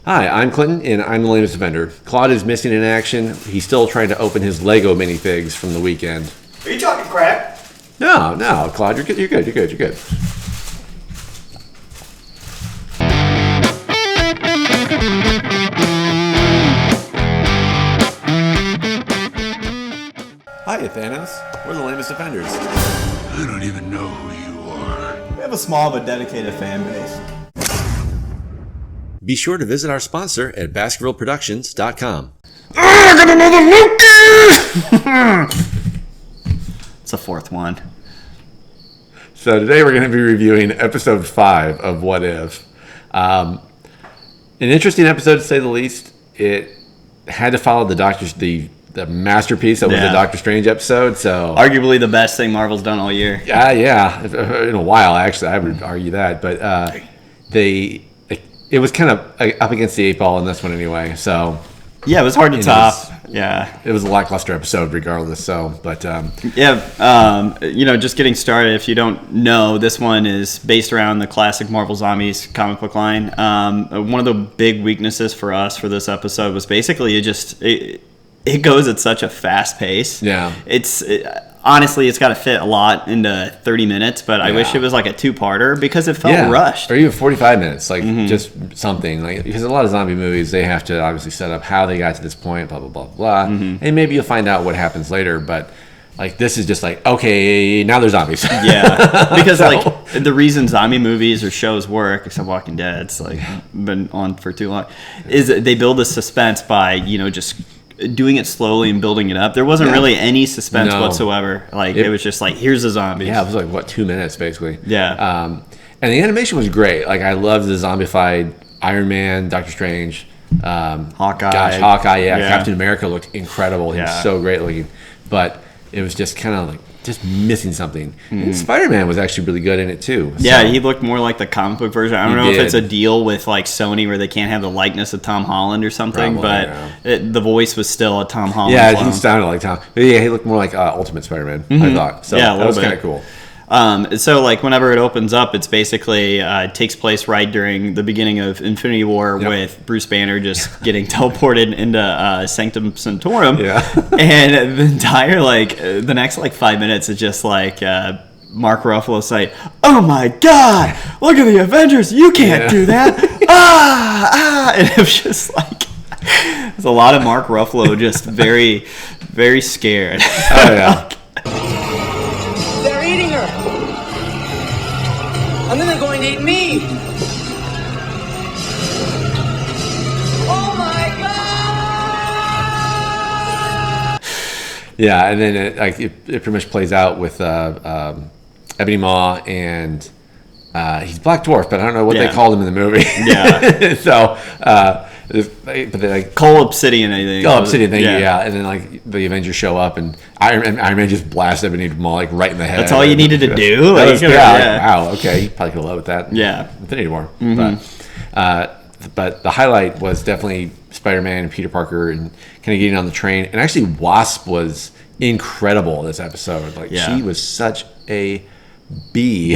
Hi, I'm Clinton, and I'm the latest offender. Claude is missing in action. He's still trying to open his Lego minifigs from the weekend. Are you talking crap? No, Claude, you're good. You're good. Hi, Thanos. We're the lamest offenders. I don't even know who you are. We have a small but dedicated fan base. Be sure to visit our sponsor at BaskervilleProductions.com. It's a fourth one. So today we're going to be reviewing episode 5 of What If. An interesting episode to say the least. It had to follow the masterpiece that was the Doctor Strange episode. So arguably the best thing Marvel's done all year. Yeah, in a while actually, I would argue that. But it was kind of up against the 8 ball in this one anyway. So yeah, it was hard to top. It was a lackluster episode regardless. So, but just getting started. If you don't know, this one is based around the classic Marvel Zombies comic book line. One of the big weaknesses for us for this episode was basically it goes at such a fast pace. Yeah. Honestly, it's got to fit a lot into 30 minutes, but I wish it was like a two-parter because it felt rushed. Or even 45 minutes, just something. Because a lot of zombie movies, they have to obviously set up how they got to this point, blah, blah, blah, blah. Mm-hmm. And maybe you'll find out what happens later, but this is just okay, now they're zombies. Yeah, because the reason zombie movies or shows work, except Walking Dead, it's been on for too long, is they build the suspense by, just doing it slowly and building it up. There wasn't really any suspense whatsoever. It was just here's the zombies. Yeah, it was 2 minutes basically. Yeah. And the animation was great. I loved the zombified Iron Man, Doctor Strange, Hawkeye. Yeah. Captain America looked incredible. He was so great looking. But it was just kind of just missing something. Mm-hmm. And Spider-Man was actually really good in it too. Yeah, he looked more like the comic book version. I don't know if it's a deal with Sony where they can't have the likeness of Tom Holland or something, the voice was still a Tom Holland. Yeah, he sounded like Tom. But yeah, he looked more like Ultimate Spider-Man, I thought. So that was kind of cool. So whenever it opens up, it's basically takes place right during the beginning of Infinity War with Bruce Banner just getting teleported into Sanctum Sanctorum. Yeah. And the entire the next 5 minutes is just Mark Ruffalo say, "Oh my God, look at the Avengers! You can't do that!" And it was just there's a lot of Mark Ruffalo just very, very scared. Oh yeah. They're eating her. And then they're going to eat me. Oh my God! Yeah, and then it pretty much plays out with Ebony Maw and he's Black Dwarf, but I don't know what they called him in the movie. Yeah. So. But then Cole Obsidian, I think. Oh, Obsidian, thank you. Yeah, and then the Avengers show up, and Iron Man just blasts Ebony Maw right in the head. That's all you needed to do. Wow. Okay, you probably could have lived with that. Yeah, Infinity War. Mm-hmm. But the highlight was definitely Spider-Man and Peter Parker and kind of getting on the train. And actually, Wasp was incredible this episode. She was such a bee.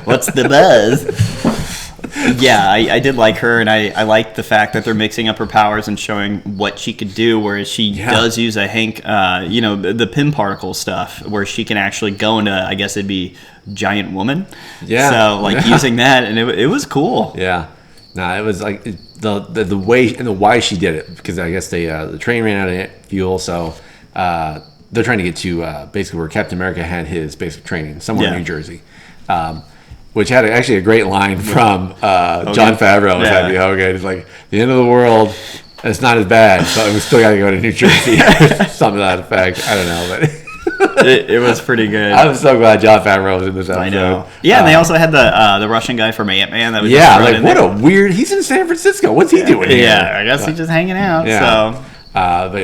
What's the buzz? Yeah, I did like her, and I liked the fact that they're mixing up her powers and showing what she could do, whereas she does use a the pin particle stuff, where she can actually go into, I guess it'd be Giant Woman. Yeah. So, using that, and it was cool. Yeah. No, it was the way and the why she did it, because I guess the train ran out of fuel, so they're trying to get to basically where Captain America had his basic training, somewhere in New Jersey. Which had actually a great line from Jon Favreau. Hogan. It's the end of the world. It's not as bad, but we still got to go to New Jersey. Something to that effect. I don't know, but it was pretty good. I'm so glad Jon Favreau was in this episode. I know. Yeah, and they also had the Russian guy from Ant-Man. That was what a weird. He's in San Francisco. What's he doing here? Yeah, I guess he's just hanging out. Yeah. So. But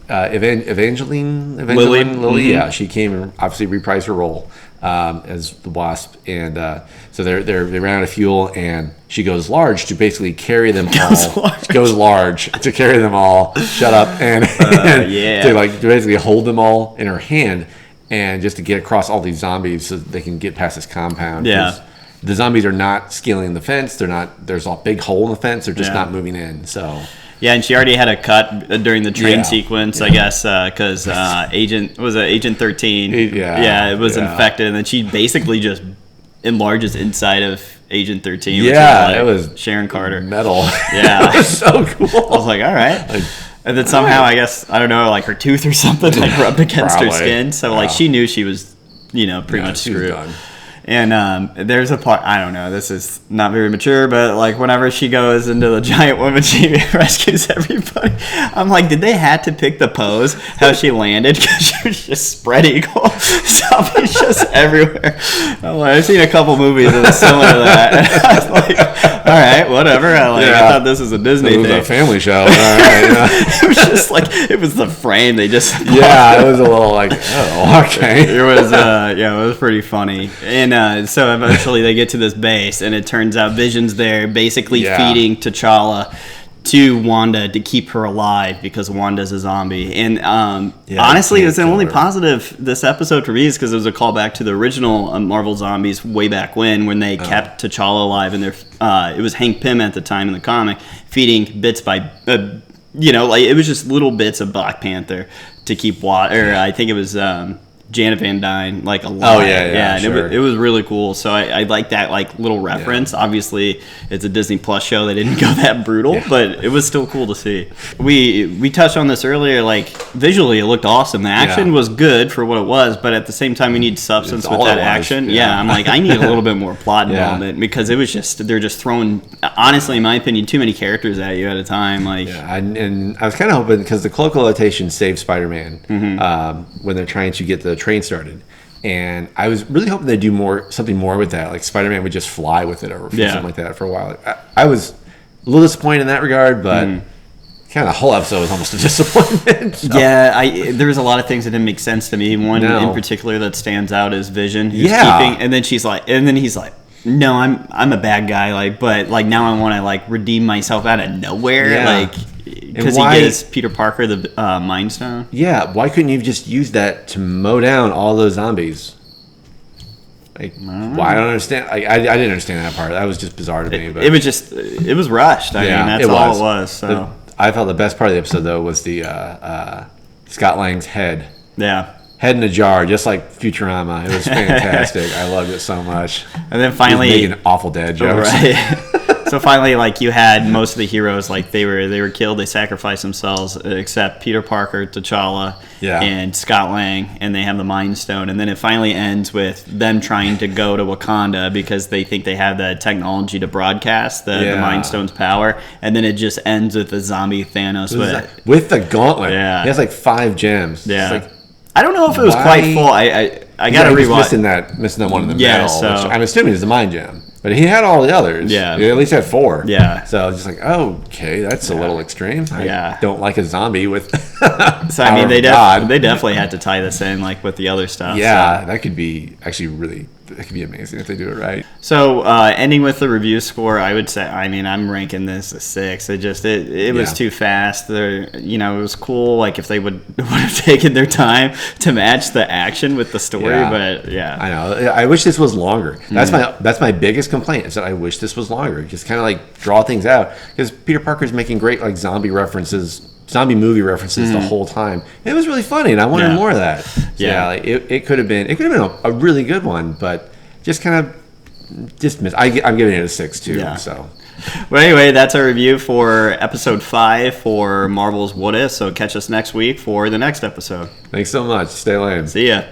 Evangeline Lilly. Yeah, she came and obviously reprised her role as the Wasp, and so they ran out of fuel, and she goes large to basically carry them all. Goes large to carry them all. Shut up and to basically hold them all in her hand, and just to get across all these zombies so they can get past this compound. Yeah. the zombies are not scaling the fence. They're not. There's a big hole in the fence. They're just Yeah. not moving in. So. Yeah, and she already had a cut during the train Yeah. sequence, I guess, because Agent 13. Yeah. It was Yeah. infected, and then she basically just enlarges inside of Agent 13. Which Yeah, is like it was Sharon Carter. metal. Yeah. It was so cool. I was like, all right. Like, And then somehow, I guess, I don't know, like her tooth or something like rubbed against her Probably. skin. So like Yeah. she knew she was, pretty Yeah, much she was screwed. done. And there's a part, I don't know, this is not very mature, but like whenever she goes into the giant woman, she rescues everybody. I'm like, did they have to pick the pose, how she landed? Because she was just spread eagle. Zombies just everywhere. I'm like, I've seen a couple movies that are similar to that. And I was like, all right, whatever. I Yeah. thought this was a Disney It was thing. a family show. All right. Yeah. It was just like, it was the frame. They just Yeah, it was a little like, oh, okay. it was it was pretty funny. And so eventually they get to this base, and it turns out Vision's there basically Yeah. feeding T'Challa to Wanda to keep her alive because Wanda's a zombie. And honestly, can't it's the kill only her. positive this episode for me is because it was a callback to the original Marvel Zombies way back when they kept T'Challa alive, and it was Hank Pym at the time in the comic feeding bits by like it was just little bits of Black Panther to keep I think it was Janet Van Dyne alive. Oh, yeah, and sure. it was really cool. So I like that little reference. Obviously, it's a Disney Plus show. They didn't go that brutal, but it was still cool to see. We touched on this earlier. Like visually, it looked awesome. The action was good for what it was, but at the same time, we need substance It's with all that it was, action. yeah. Yeah, I'm like, I need a little bit more plot Yeah. involvement because it was just they're just throwing. Honestly, in my opinion, too many characters at you at a time. Like, Yeah, and I was kind of hoping because the collocation saved Spider-Man when they're trying to get the train started, and I was really hoping they'd do something more with that. Like Spider-Man would just fly with it or something like that for a while. I was a little disappointed in that regard, but kind of the whole episode was almost a disappointment. So. Yeah, there was a lot of things that didn't make sense to me. One No. in particular that stands out is Vision. Who's Yeah. and then he's like, no, I'm a bad guy, but now I want to redeem myself out of nowhere, Yeah. because he why- gives Peter Parker the Mind Stone. Yeah, why couldn't you just use that to mow down all those zombies? Why? I don't understand. I didn't understand that part. That was just bizarre to me. But It was just it was rushed. I mean, that's all it was. So I felt the best part of the episode though was the Scott Lang's head in a jar, just like Futurama. It was fantastic. I loved it so much. and then He was finally, making awful dad jokes. right. So finally, you had most of the heroes, they were killed, they sacrificed themselves, except Peter Parker, T'Challa, Yeah. and Scott Lang, and they have the Mind Stone. And then it finally ends with them trying to go to Wakanda because they think they have the technology to broadcast the Mind Stone's power. And then it just ends with the zombie Thanos With the gauntlet. Yeah. He has 5 gems. Yeah. It's I don't know if it was why- quite full. I got to he was rewatch. missing that one in the Yeah, middle, so- which I'm assuming is the mind gem. But he had all the others. Yeah. He at least had 4. Yeah. So I was just okay, that's a little extreme. I don't like a zombie with. So I mean, they God. definitely had to tie this in with the other stuff. Yeah, So. that could be actually that could be amazing if they do it right. So ending with the review score, I would say, I mean, I'm ranking this a 6. It just it was too fast. It was cool. If they would have taken their time to match the action with the story, but I know. I wish this was longer. That's my biggest complaint is that I wish this was longer. Just kind of draw things out because Peter Parker's making great zombie movie references the whole time. It was really funny, and I wanted more of that. So, it could have been a really good one, but just kind of just missed. I'm giving it a 6 too. Yeah. So. Well, anyway, that's our review for episode 5 for Marvel's What If. So catch us next week for the next episode. Thanks so much. Stay lame. See ya.